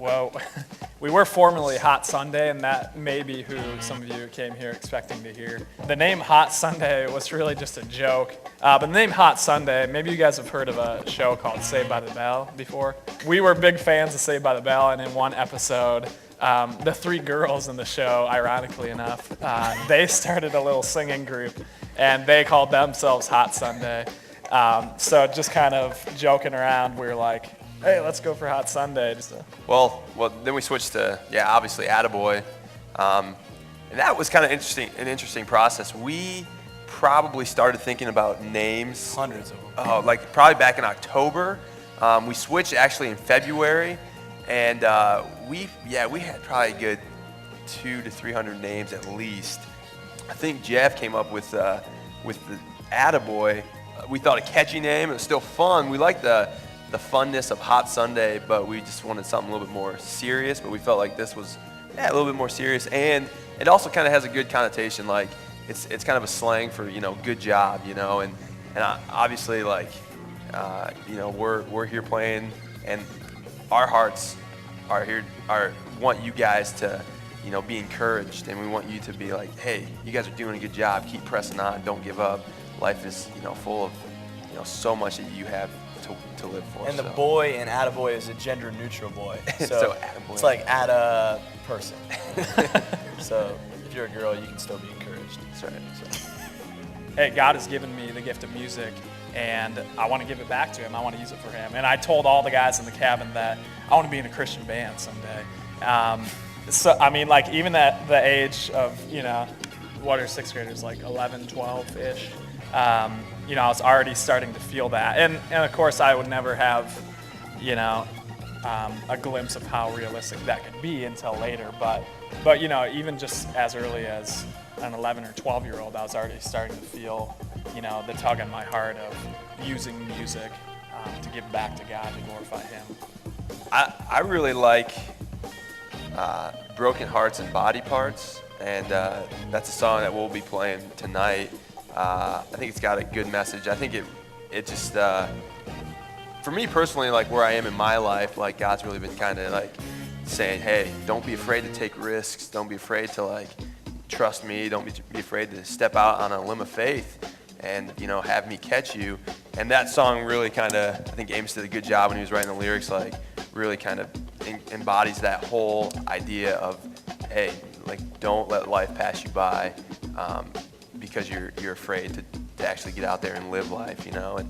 Well, we were formerly Hot Sunday, and that may be who some of you came here expecting to hear. The name Hot Sunday was really just a joke. But the name Hot Sunday, maybe you guys have heard of a show called Saved by the Bell before. We were big fans of Saved by the Bell, and in one episode, the three girls in the show, ironically enough, they started a little singing group, and they called themselves Hot Sunday. So just kind of joking around, we were like, hey, let's go for Hot Sunday. Well, then we switched to, obviously AttaBoy. And that was kind of an interesting process. We probably started thinking about names. Hundreds of them. Like probably back in October. We switched actually in February. And we had probably a good 200 to 300 names at least. I think Jeff came up with the AttaBoy. We thought a catchy name. It was still fun. We liked the funness of Hot Sunday, but we just wanted something a little bit more serious. But we felt like this was a little bit more serious, and it also kind of has a good connotation. Like it's kind of a slang for good job, and obviously like we're here playing, and our hearts are want you guys to be encouraged, and we want you to be like, hey, you guys are doing a good job. Keep pressing on. Don't give up. Life is full of so much that you have to live for. And the boy in AttaBoy is a gender-neutral boy. So AttaBoy. It's like Atta person. So if you're a girl, you can still be encouraged. That's right. So. Hey, God has given me the gift of music, and I want to give it back to Him. I want to use it for Him. And I told all the guys in the cabin that I want to be in a Christian band someday. So, I mean, like, even at the age of, what are sixth graders, like 11, 12-ish, I was already starting to feel that. And of course, I would never have, a glimpse of how realistic that could be until later. But even just as early as an 11 or 12-year-old, I was already starting to feel, the tug on my heart of using music to give back to God, to glorify Him. I really like Broken Hearts and Body Parts, and that's a song that we'll be playing tonight. I think it's got a good message. I think it just, for me personally, like where I am in my life, like God's really been kind of like saying, hey, don't be afraid to take risks. Don't be afraid to like trust me. Don't be afraid to step out on a limb of faith and, have me catch you. And that song really kind of, I think Amos did a good job when he was writing the lyrics, like really kind of embodies that whole idea of, hey, like don't let life pass you by. Because you're afraid to actually get out there and live life, and